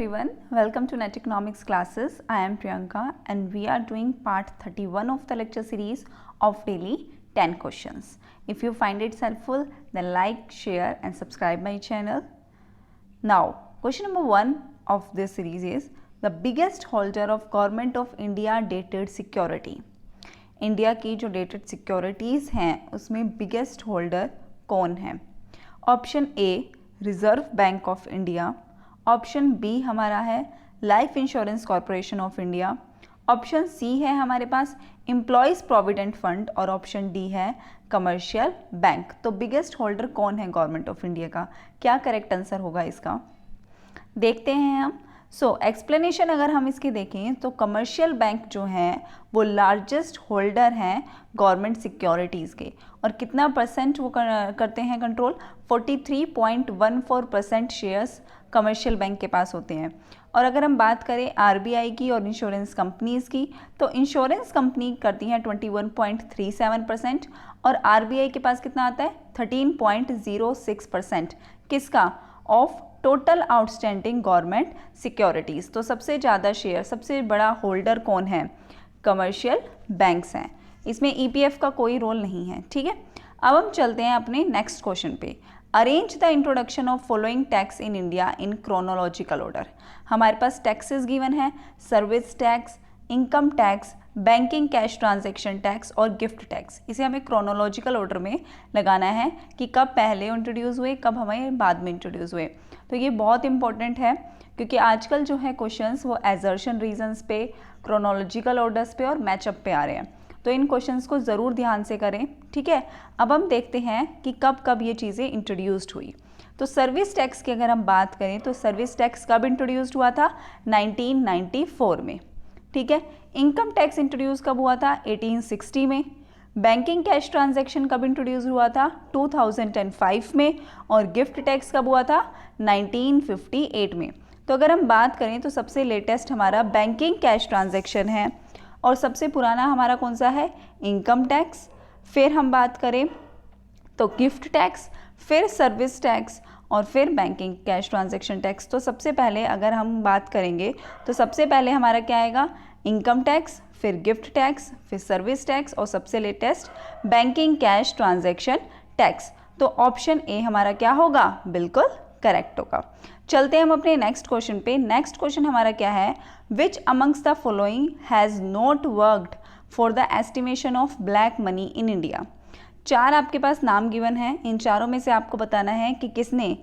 everyone, welcome to Net Economics classes. I am Priyanka and we are doing part 31 of the lecture series of daily 10 questions. If you find it helpful, then like, share and subscribe my channel. Now, question number 1 of this series is the biggest holder of Government of India dated security. India की जो dated securities हैं उसमें biggest holder कौन है? Option A Reserve Bank of India, option B हमारा है Life Insurance Corporation of India, option C है हमारे पास एम्प्लॉयज़ प्रोविडेंट फंड और ऑप्शन डी है कमर्शियल बैंक. तो बिगेस्ट होल्डर कौन है गवर्नमेंट ऑफ इंडिया का? क्या करेक्ट आंसर होगा इसका? देखते हैं हम. एक्सप्लेनेशन अगर हम इसकी देखें तो कमर्शियल बैंक जो हैं वो लार्जेस्ट होल्डर हैं गवर्नमेंट सिक्योरिटीज़ के. और कितना परसेंट वो करते हैं कंट्रोल? 43.14% शेयर्स कमर्शियल बैंक के पास होते हैं. और अगर हम बात करें आरबीआई की और इंश्योरेंस कंपनीज़ की, तो इंश्योरेंस कंपनी करती हैं 21.37% और आरबीआई के पास कितना आता है? 13.06%. किसका? Of total outstanding government securities. तो सबसे ज़्यादा शेयर, सबसे बड़ा होल्डर कौन है? कमर्शियल बैंक्स हैं. इसमें ईपीएफ का कोई रोल नहीं है. ठीक है, अब हम चलते हैं अपने नेक्स्ट क्वेश्चन पे. Arrange the introduction of following tax in India in chronological order. हमारे पास टैक्सेस गिवन है: service tax, income tax, banking cash transaction tax और गिफ्ट टैक्स. इसे हमें क्रोनोलॉजिकल ऑर्डर में लगाना है कि कब पहले इंट्रोड्यूस हुए, कब हमें बाद में इंट्रोड्यूस हुए. तो ये बहुत इंपॉर्टेंट है क्योंकि आजकल जो है क्वेश्चंस वो एजर्शन रीजंस पे, क्रोनोलॉजिकल ऑर्डर्स पे और मैचअप पे आ रहे हैं. तो इन क्वेश्चंस को ज़रूर ध्यान से करें. ठीक है, अब हम देखते हैं कि कब कब ये चीज़ें इंट्रोड्यूस्ड हुई. तो सर्विस टैक्स की अगर हम बात करें तो सर्विस टैक्स कब इंट्रोड्यूस्ड हुआ था? 1994 में. ठीक है, इनकम टैक्स इंट्रोड्यूस कब हुआ था? 1860 में. बैंकिंग कैश ट्रांजैक्शन कब इंट्रोड्यूस हुआ था? 2005 में. और गिफ्ट टैक्स कब हुआ था? 1958 में. तो अगर हम बात करें तो सबसे लेटेस्ट हमारा बैंकिंग कैश ट्रांजैक्शन है और सबसे पुराना हमारा कौन सा है? Income tax. फिर हम बात करें तो गिफ्ट टैक्स, फिर सर्विस टैक्स और फिर बैंकिंग कैश ट्रांजैक्शन टैक्स. तो सबसे पहले अगर हम बात करेंगे तो सबसे पहले हमारा क्या आएगा? इनकम टैक्स, फिर गिफ्ट टैक्स, फिर सर्विस टैक्स और सबसे latest banking cash transaction tax. तो ऑप्शन ए हमारा क्या होगा? बिल्कुल करेक्ट होगा. चलते हैं हम अपने नेक्स्ट क्वेश्चन पे. नेक्स्ट क्वेश्चन हमारा क्या है? विच amongst the following has not worked for the estimation of black money in India. 4 आपके पास नाम गिवन है. इन चारों में से आपको बताना है कि किसने,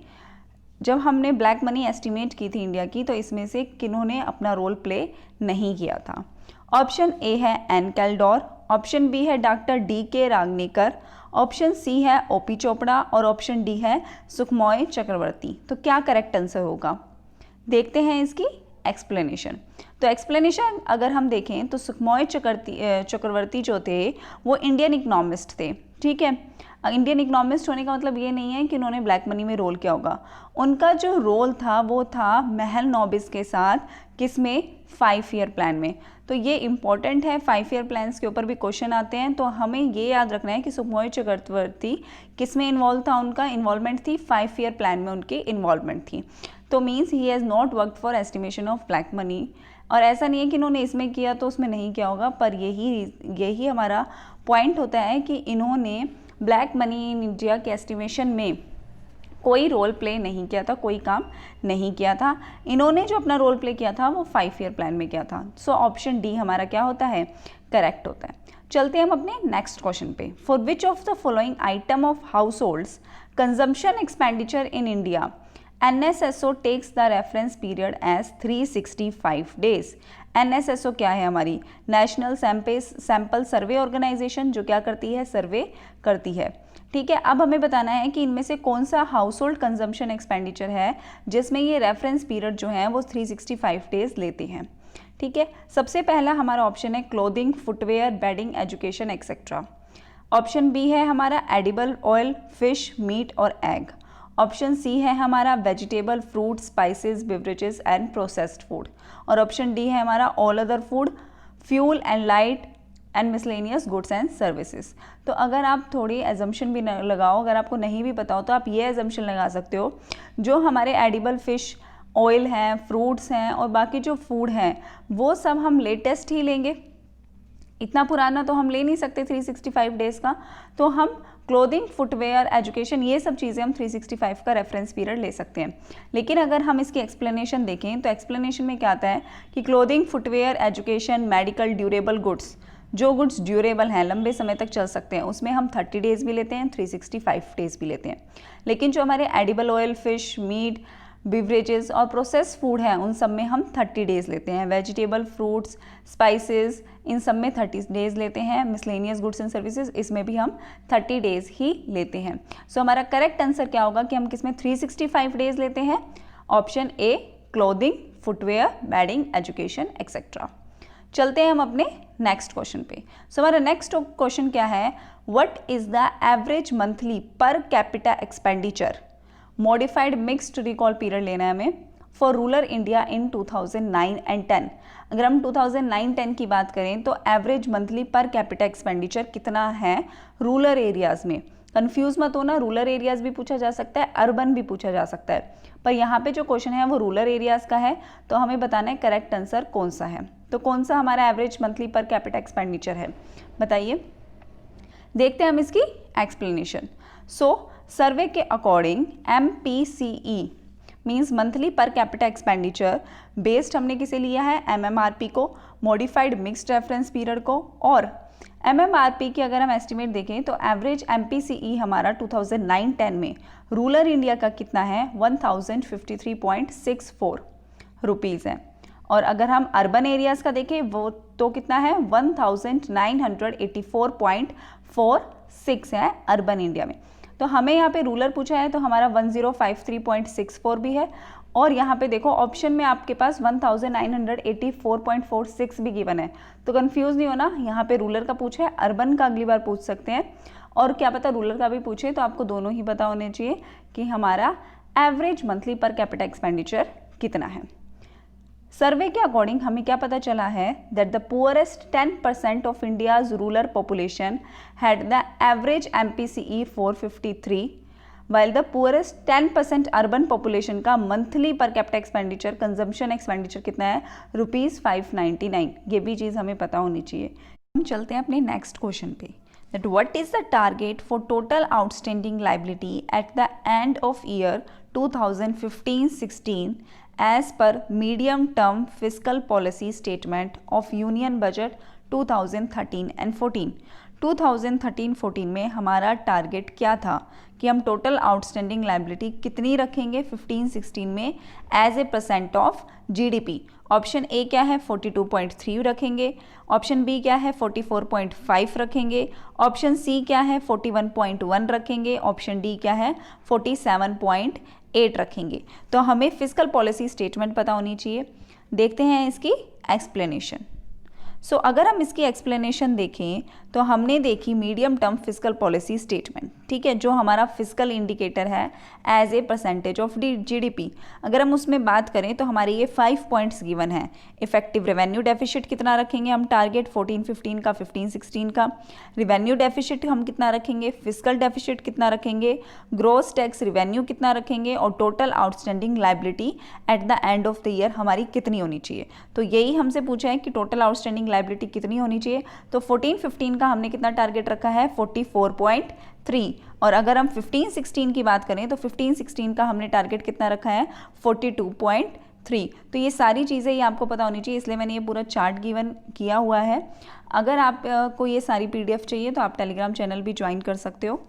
जब हमने ब्लैक मनी एस्टिमेट की थी इंडिया की, तो इसमें से किन्होंने अपना रोल प्ले नहीं किया था. ऑप्शन ए है एन कैल्डोर, ऑप्शन बी है डॉक्टर डी के रागनेकर, ऑप्शन सी है ओपी चोपड़ा और ऑप्शन डी है सुखमोय चक्रवर्ती. तो क्या करेक्ट आंसर होगा? देखते हैं इसकी एक्सप्लेनेशन. तो एक्सप्लेनेशन अगर हम देखें तो सुखमोय चक्रवर्ती जो थे वो इंडियन इकोनॉमिस्ट थे. ठीक है, इंडियन इकोनॉमिस्ट होने का मतलब ये नहीं है कि उन्होंने ब्लैक मनी में रोल किया होगा. उनका जो रोल था वो था महल नोबिस के साथ, किसमें? 5 ईयर प्लान में. तो ये इंपॉर्टेंट है, 5 ईयर प्लान्स के ऊपर भी क्वेश्चन आते हैं. तो हमें ये याद रखना है कि सुखमोय चक्रवर्ती किस में इन्वॉल्व था? उनका इन्वॉल्वमेंट थी 5 ईयर प्लान में, उनकी इन्वॉल्वमेंट थी. तो means he has not worked for estimation of black money. और ऐसा नहीं है कि इन्होंने इसमें किया तो उसमें नहीं किया होगा, पर यही हमारा पॉइंट होता है कि इन्होंने ब्लैक मनी इन इंडिया के एस्टिमेशन में कोई रोल प्ले नहीं किया था, कोई काम नहीं किया था. इन्होंने जो अपना रोल प्ले किया था वो 5 ईयर प्लान में किया था. सो ऑप्शन डी हमारा क्या होता है? करेक्ट होता है. चलते हैं हम अपने नेक्स्ट क्वेश्चन पे. For which of the following item of households consumption expenditure in India NSSO takes the reference period as 365 days. NSSO क्या है? हमारी नेशनल सैंपल सर्वे ऑर्गेनाइजेशन, जो क्या करती है? सर्वे करती है. ठीक है, अब हमें बताना है कि इनमें से कौन सा हाउस होल्ड कंजम्पशन एक्सपेंडिचर है जिसमें ये रेफरेंस पीरियड जो है वो 365 डेज लेते हैं. ठीक है, सबसे पहला हमारा ऑप्शन है clothing, footwear, bedding, education etcetera. Option B है हमारा एडिबल ऑयल, फिश, मीट और एग. ऑप्शन सी है हमारा vegetable, fruit, spices, beverages and processed food. और ऑप्शन डी है हमारा all other food, fuel and light and miscellaneous goods and services. तो अगर आप थोड़ी एजम्पशन भी लगाओ, अगर आपको नहीं भी पता हो तो आप ये एजम्पशन लगा सकते हो, जो हमारे एडिबल फिश ऑयल हैं, फ्रूट्स हैं और बाकी जो फूड हैं वो सब हम लेटेस्ट ही लेंगे, इतना पुराना तो हम ले नहीं सकते 365 डेज़ का। तो हम क्लोथिंग, फुटवेयर, एजुकेशन, ये सब चीज़ें हम 365 का रेफरेंस पीरियड ले सकते हैं। लेकिन अगर हम इसकी एक्सप्लेनेशन देखें तो एक्सप्लेनेशन में क्या आता है कि clothing, footwear, education, medical, durable goods, जो गुड्स ड्यूरेबल हैं, लंबे समय तक चल सकते हैं, उसमें हम 30 डेज़ भी लेते हैं, 365 डेज़ भी लेते हैं। लेकिन जो हमारे edible oil, fish, meat, beverages और प्रोसेस फूड हैं उन सब में हम 30 डेज़ लेते हैं। वेजिटेबल, फ्रूट्स, स्पाइसेस, इन सब में 30 डेज़ लेते हैं। मिसलेनियस गुड्स एंड सर्विसेज, इसमें भी हम 30 डेज़ ही लेते हैं। सो हमारा करेक्ट आंसर क्या होगा कि हम किसमें 365 डेज़ लेते हैं? Option A, clothing, footwear, bedding, education etcetera. चलते हैं हम अपने नेक्स्ट क्वेश्चन पे। सो हमारा नेक्स्ट क्वेश्चन क्या है? What is the average monthly per capita expenditure, modified mixed recall period लेना है हमें, for rural India in 2009 and 10। अगर हम 2009-10 की बात करें तो average monthly per capita expenditure कितना है रूरल एरियाज़ में। कंफ्यूज मत होना, रूरल एरियाज़ भी पूछा जा सकता है, अर्बन भी पूछा जा सकता है, पर यहाँ पे जो क्वेश्चन है वो रूरल एरियाज़ का है, तो हमें बताना है करेक्ट आंसर कौन सा है। तो कौन सा हमारा average monthly per capita expenditure है, बताइए। देखते हैं हम इसकी एक्सप्लेनेशन। सो सर्वे के according MPCE means monthly per capita expenditure based हमने किसे लिया है? MMRP को, मॉडिफाइड मिक्स्ड रेफरेंस पीरियड को। और MMRP की अगर हम एस्टिमेट देखें तो एवरेज MPCE हमारा 2009-10 में रूरल इंडिया का कितना है? 1053.64 रुपीज़ है। और अगर हम अर्बन एरियाज़ का देखें वो तो कितना है? 1984.46 है अर्बन इंडिया में। तो हमें यहाँ पे रूरल पूछा है तो हमारा 1053.64 भी है, और यहाँ पे देखो ऑप्शन में आपके पास 1984.46 भी गिवन है। तो कंफ्यूज नहीं होना, यहाँ पे रूरल का पूछा है, अर्बन का अगली बार पूछ सकते हैं, और क्या पता रूरल का भी पूछे, तो आपको दोनों ही पता होने चाहिए कि हमारा average monthly per capita expenditure कितना है। सर्वे के अकॉर्डिंग हमें क्या पता चला है? That the poorest 10% of India's rural population had the average MPCE 453, while the poorest 10% urban population का monthly per capita expenditure, consumption expenditure कितना है? ₹599। ये भी चीज़ हमें पता होनी चाहिए। हम चलते हैं अपने नेक्स्ट क्वेश्चन पे। That what is the target for total outstanding liability at the end of year 2015-16 as per medium term fiscal policy statement of Union Budget 2013 and 14। 2013-14 में हमारा टारगेट क्या था कि हम टोटल आउटस्टैंडिंग लायबिलिटी कितनी रखेंगे 15-16 में as a % of GDP। Option A क्या है? 42.3 रखेंगे, ऑप्शन बी क्या है? 44.5 रखेंगे, ऑप्शन सी क्या है? 41.1 रखेंगे, ऑप्शन डी क्या है? 47.8 रखेंगे। तो हमें फिस्कल पॉलिसी स्टेटमेंट पता होनी चाहिए। देखते हैं इसकी एक्सप्लेनेशन। सो अगर हम इसकी एक्सप्लेनेशन देखें तो हमने देखी medium term fiscal policy statement, ठीक है, जो हमारा फिस्कल इंडिकेटर है एज ए % ऑफ GDP। अगर हम उसमें बात करें तो हमारे ये 5 पॉइंट्स गिवन हैं। इफेक्टिव रेवेन्यू डेफिसिट कितना रखेंगे हम टारगेट 14-15 का, 15-16 का। रेवेन्यू डेफिसिट हम कितना रखेंगे, फिस्कल डेफिसिट कितना रखेंगे, ग्रॉस टैक्स रेवेन्यू कितना रखेंगे, और total outstanding liability at the end of the year हमारी कितनी होनी चाहिए। तो यही हमसे पूछा है कि टोटल आउटस्टैंडिंग लायबिलिटी कितनी होनी चाहिए। तो 14-15 का हमने कितना टारगेट रखा है? 44.3। और अगर हम 15-16 की बात करें तो 15-16 का हमने टारगेट कितना रखा है? 42.3। तो ये सारी चीज़ें ये आपको पता होनी चाहिए, इसलिए मैंने ये पूरा चार्ट गिवन किया हुआ है। अगर आप को ये सारी PDF चाहिए तो आप टेलीग्राम चैनल भी ज्वाइन कर सकते हो,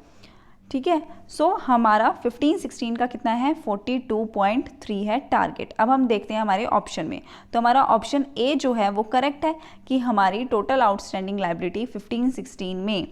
ठीक है। सो हमारा 15-16 का कितना है? 42.3 है टारगेट। अब हम देखते हैं हमारे ऑप्शन में, तो हमारा ऑप्शन ए जो है वो करेक्ट है कि हमारी टोटल आउटस्टैंडिंग लायबिलिटी 15-16 में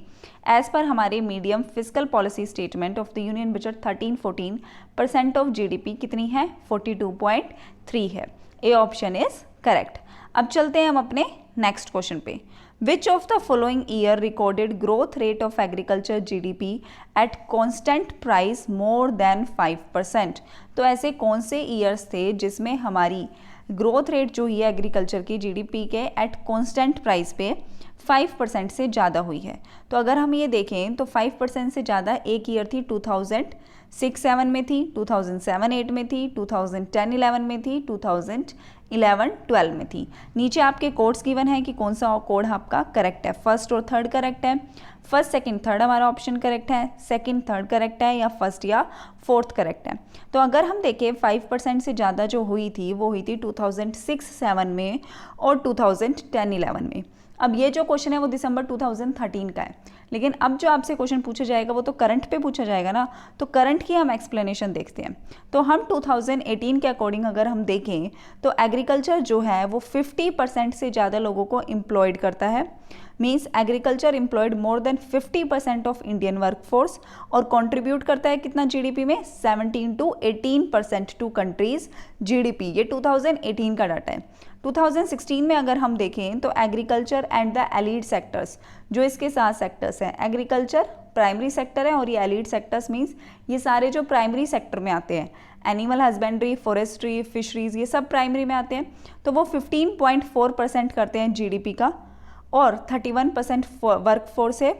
एज पर हमारे medium fiscal policy statement of the union budget 13-14 % of GDP कितनी है? 42.3 है। A option is correct. अब चलते हैं हम अपने नेक्स्ट क्वेश्चन पे। Which of the following year recorded growth rate of agriculture GDP at constant price more than 5%? तो ऐसे कौन से ईयर्स थे जिसमें हमारी ग्रोथ रेट जो है एग्रीकल्चर की GDP के एट कॉन्स्टेंट प्राइस पे 5% से ज़्यादा हुई है। तो अगर हम ये देखें तो 5% से ज़्यादा एक ईयर थी 2007 2006-7 में थी, 2007-8 में थी, 2010-11 में थी, 2011-12 में थी। नीचे आपके कोड्स गिवन है कि कौन सा कोड आपका करेक्ट है। फर्स्ट और थर्ड करेक्ट है, फर्स्ट सेकंड थर्ड हमारा ऑप्शन करेक्ट है, सेकंड थर्ड करेक्ट है, या फर्स्ट या फोर्थ करेक्ट है। तो अगर हम देखें 5% से ज़्यादा जो हुई थी वो हुई थी 2006-7 में और 2010-11 में। अब ये जो क्वेश्चन है वो दिसंबर 2013 का है, लेकिन अब जो आपसे क्वेश्चन पूछा जाएगा वो तो करंट पे पूछा जाएगा ना, तो करंट की हम एक्सप्लेनेशन देखते हैं। तो हम 2018 के अकॉर्डिंग अगर हम देखें तो एग्रीकल्चर जो है वो 50% से ज़्यादा लोगों को एम्प्लॉयड करता है। Means agriculture employed more than 50% of Indian workforce और कंट्रीब्यूट करता है कितना जीडीपी में, 17 to 18% टू कंट्रीज जीडीपी। ये 2018 का डाटा है। 2016 में अगर हम देखें तो agriculture and the allied sectors, जो इसके 7 सेक्टर्स हैं, एग्रीकल्चर प्राइमरी सेक्टर है और ये एलीड सेक्टर्स मीन्स ये सारे जो प्राइमरी सेक्टर में आते हैं, एनिमल हस्बेंड्री, फॉरेस्ट्री, फिशरीज, ये सब प्राइमरी में आते हैं। तो वो 15.4% करते हैं जीडीपी का और 31% वर्कफोर्स है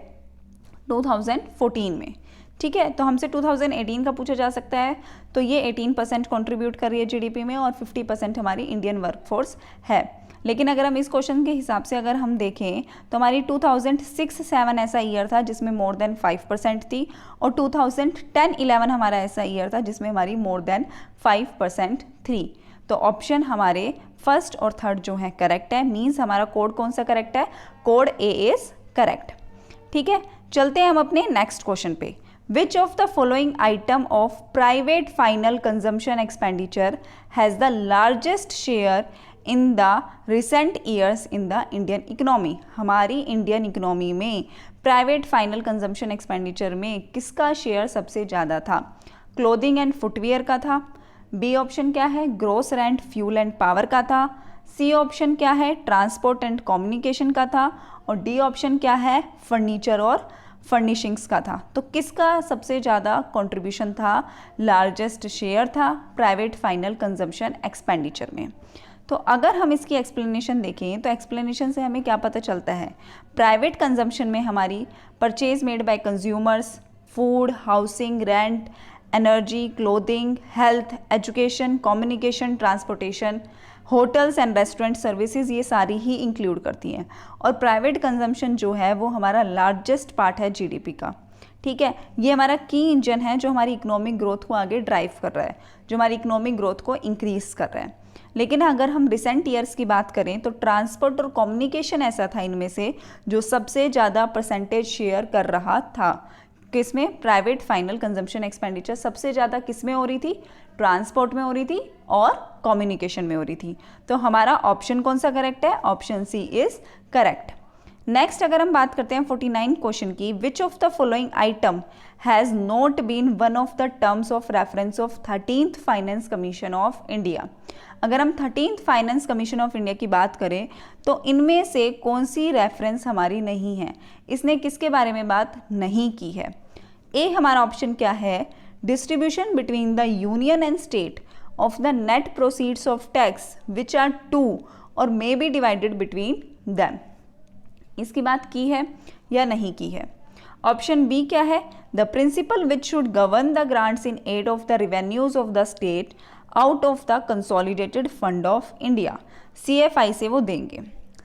2014 में। ठीक है, तो हमसे 2018 का पूछा जा सकता है, तो ये 18% कंट्रीब्यूट कर रही है जीडीपी में और 50% हमारी इंडियन वर्कफोर्स है। लेकिन अगर हम इस क्वेश्चन के हिसाब से अगर हम देखें तो हमारी 2006-7 ऐसा ईयर था जिसमें मोर देन 5% थी और 2010-11 हमारा ऐसा ईयर था जिसमें हमारी मोर देन 5% थी। तो ऑप्शन हमारे फर्स्ट और थर्ड जो है करेक्ट है। मीन्स हमारा कोड कौन सा करेक्ट है, कोड ए इज करेक्ट। ठीक है, चलते हैं हम अपने नेक्स्ट क्वेश्चन पे। Which of the following item of private final consumption expenditure has the largest share in the recent years in the Indian economy? हमारी इंडियन इकोनॉमी में प्राइवेट फाइनल कंजम्पशन एक्सपेंडिचर में किसका शेयर सबसे ज़्यादा था? Clothing and footwear का था। B option क्या है, gross rent fuel and power का था। सी ऑप्शन क्या है, ट्रांसपोर्ट एंड कम्युनिकेशन का था। और डी ऑप्शन क्या है, फर्नीचर और फर्निशिंग्स का था। तो किसका सबसे ज़्यादा कंट्रीब्यूशन था, लार्जेस्ट शेयर था प्राइवेट फाइनल कंजम्पशन एक्सपेंडिचर में? तो अगर हम इसकी एक्सप्लेनेशन देखें तो एक्सप्लेनेशन से हमें क्या पता चलता है, प्राइवेट कंजम्पशन में हमारी purchase made by consumers, food, housing, rent, energy, clothing, health, education, communication, transportation, hotels and restaurant services, ये सारी ही इंक्लूड करती हैं। और प्राइवेट कंजम्पशन जो है वो हमारा लार्जेस्ट पार्ट है जीडीपी का। ठीक है, ये हमारा की इंजन है जो हमारी इकोनॉमिक ग्रोथ को आगे ड्राइव कर रहा है, जो हमारी इकोनॉमिक ग्रोथ को इंक्रीज कर रहा है। लेकिन अगर हम रिसेंट ईयर्स की बात करें तो ट्रांसपोर्ट और कम्युनिकेशन ऐसा था इनमें से जो सबसे ज़्यादा परसेंटेज शेयर कर रहा था। किसमें, प्राइवेट फाइनल कंजम्पशन एक्सपेंडिचर सबसे ज़्यादा किसमें हो रही थी, ट्रांसपोर्ट में हो रही थी और कम्युनिकेशन में हो रही थी। तो हमारा ऑप्शन कौन सा करेक्ट है, option C is correct. Next अगर हम बात करते हैं 49 क्वेश्चन की, which of the following item has not been one of the terms of reference of 13th finance commission of India? अगर हम 13th finance commission of India की बात करें तो इनमें से कौन सी रेफरेंस हमारी नहीं है, इसने किसके बारे में बात नहीं की है? ए हमारा ऑप्शन क्या है, distribution between the union and state of the net proceeds of tax which are to or may be divided between them. इसकी बात की है या नहीं की है? ऑप्शन बी क्या है, the principle which should govern the grants in aid of the revenues of the state out of the consolidated fund of India, CFI से वो देंगे।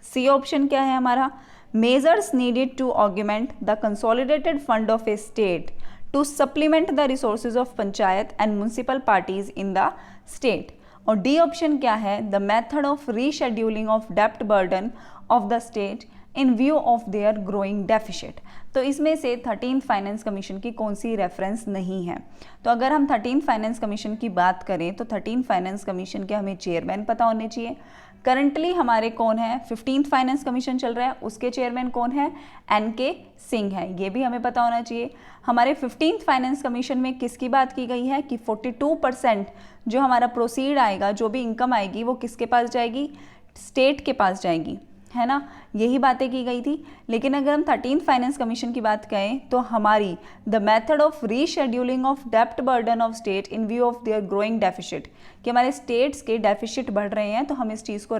सी ऑप्शन क्या है हमारा, measures needed to augment the consolidated fund of a state to supplement the resources of panchayat and municipal parties in the state. और D option क्या है, the method of rescheduling of डेप्ट burden of the state in view of their growing deficit. तो इसमें से 13th finance commission की कौन सी reference नहीं है? तो अगर हम 13th फाइनेंस कमीशन की बात करें तो 13th फाइनेंस कमीशन के हमें चेयरमैन पता होने चाहिए। करंटली हमारे कौन है, 15th फाइनेंस कमीशन चल रहा है, उसके चेयरमैन कौन है, NK सिंह है, ये भी हमें पता होना चाहिए। हमारे 15th फाइनेंस कमीशन में किसकी बात की गई है कि 42% जो हमारा प्रोसीड आएगा, जो भी इनकम आएगी वो किसके पास जाएगी, स्टेट के पास जाएगी, है ना, यही बातें की गई थी। लेकिन अगर हम 13th फाइनेंस कमीशन की बात करें तो हमारी the method of rescheduling of डेप्ट burden of state in view of their growing deficit, कि हमारे स्टेट्स के डेफिसिट बढ़ रहे हैं तो हम इस चीज़ को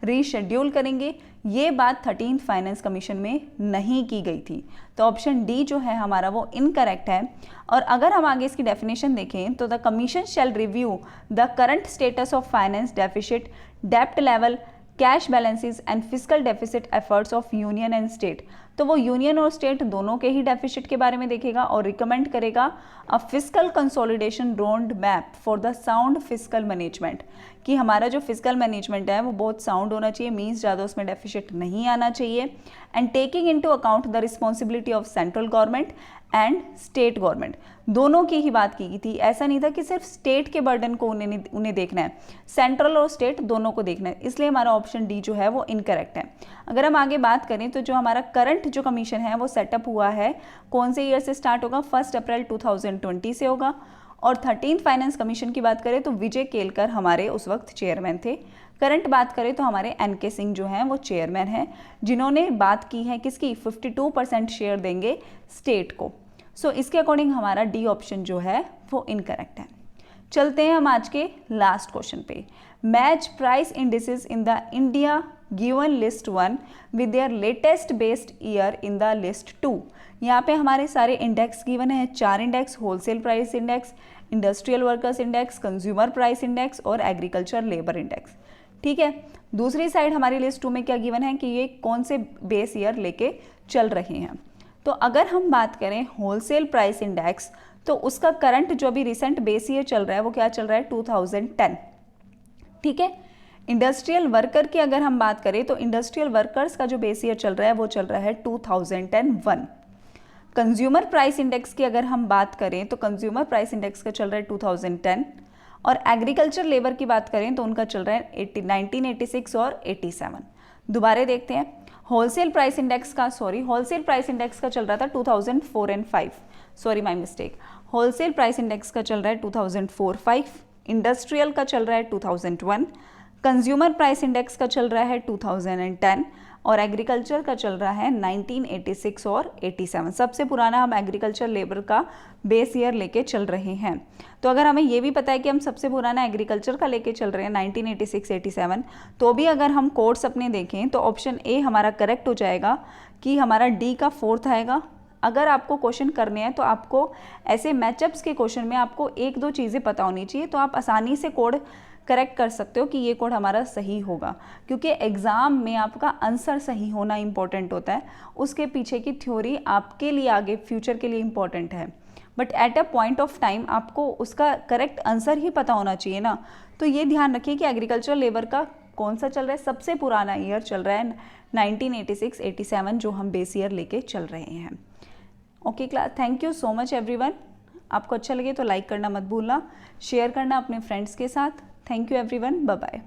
रीशेड्यूल करेंगे, ये बात 13th फाइनेंस कमीशन में नहीं की गई थी। तो ऑप्शन डी जो है हमारा वो इनकरेक्ट है। और अगर हम आगे इसकी डेफिनेशन देखें तो the commission shall review the current status of finance deficit, डेप्ट level, cash balances and physical deficit efforts of union and state. तो वो यूनियन और स्टेट दोनों के ही डेफिसिट के बारे में देखेगा और रिकमेंड करेगा a physical consolidation road map for the sound physical management, कि हमारा जो फिजिकल मैनेजमेंट है वो बहुत साउंड होना चाहिए, मीन्स ज़्यादा उसमें डेफिसिट नहीं आना चाहिए। And taking into account the responsibility of central government and state government, दोनों की ही बात की थी। ऐसा नहीं था कि सिर्फ स्टेट के बर्डन को उन्हें देखना है, सेंट्रल और स्टेट दोनों को देखना है, इसलिए हमारा ऑप्शन डी जो है वो इनकरेक्ट है। अगर हम आगे बात करें तो जो हमारा करंट जो कमीशन है वो सेटअप हुआ है कौन से ईयर से स्टार्ट होगा, 1 अप्रैल 2020 से होगा। और 13th फाइनेंस कमीशन की बात करें तो विजय केलकर हमारे उस वक्त चेयरमैन थे। करंट बात करें तो हमारे एनके सिंह जो हैं वो चेयरमैन हैं, जिन्होंने बात की है किसकी, 52% शेयर देंगे स्टेट को। सो इसके अकॉर्डिंग हमारा डी ऑप्शन जो है वो इनकरेक्ट है। चलते हैं हम आज के लास्ट क्वेश्चन पे। Match price indices in the India given list 1 with their latest based year in the list 2। यहाँ पे हमारे सारे इंडेक्स गिवन है, 4 index, wholesale price index, industrial workers index, consumer price index और एग्रीकल्चर लेबर इंडेक्स। ठीक है, दूसरी side हमारी लिस्ट 2 में क्या गिवन है कि ये कौन से बेस ईयर लेके चल रहे हैं। तो अगर हम बात करें होलसेल प्राइस इंडेक्स तो उसका करंट जो अभी रिसेंट बेस ईयर चल रहा है वो क्या चल रहा है, 2010। ठीक है, इंडस्ट्रियल वर्कर की अगर हम बात करें तो इंडस्ट्रियल वर्कर्स का जो बेस ईयर चल रहा है वो चल रहा है 2001। कंज्यूमर प्राइस इंडेक्स की अगर हम बात करें तो कंज्यूमर प्राइस इंडेक्स का चल रहा है 2010। और एग्रीकल्चर लेबर की बात करें तो उनका चल रहा है 1986 और 87। दोबारा देखते हैं, होलसेल प्राइस इंडेक्स का चल रहा था 2004 and 5, sorry my mistake. Wholesale price index का चल रहा है 2004-5, इंडस्ट्रियल का चल रहा है 2001, कंज्यूमर प्राइस इंडेक्स का चल रहा है 2010 और एग्रीकल्चर का चल रहा है 1986 और 87। सबसे पुराना हम एग्रीकल्चर लेबर का बेस ईयर लेके चल रहे हैं। तो अगर हमें ये भी पता है कि हम सबसे पुराना एग्रीकल्चर का लेके चल रहे हैं 1986-87, तो भी अगर हम कोड्स अपने देखें तो ऑप्शन ए हमारा करेक्ट हो जाएगा कि हमारा डी का 4th आएगा। अगर आपको क्वेश्चन करने हैं तो आपको ऐसे मैचअप्स के क्वेश्चन में आपको 1-2 चीज़ें पता होनी चाहिए, तो आप आसानी से कोड करेक्ट कर सकते हो कि ये कोड हमारा सही होगा, क्योंकि एग्ज़ाम में आपका आंसर सही होना इंपॉर्टेंट होता है, उसके पीछे की थ्योरी आपके लिए आगे फ्यूचर के लिए इंपॉर्टेंट है, but at a point of time आपको उसका करेक्ट आंसर ही पता होना चाहिए ना। तो ये ध्यान रखिए कि एग्रीकल्चर लेबर का कौन सा चल रहा है, सबसे पुराना ईयर चल रहा है 1986-87 जो हम बेस ईयर लेके चल रहे हैं। Okay class, thank you so much everyone. आपको अच्छा लगे तो लाइक करना मत भूलना, शेयर करना अपने फ्रेंड्स के साथ। Thank you everyone, bye bye.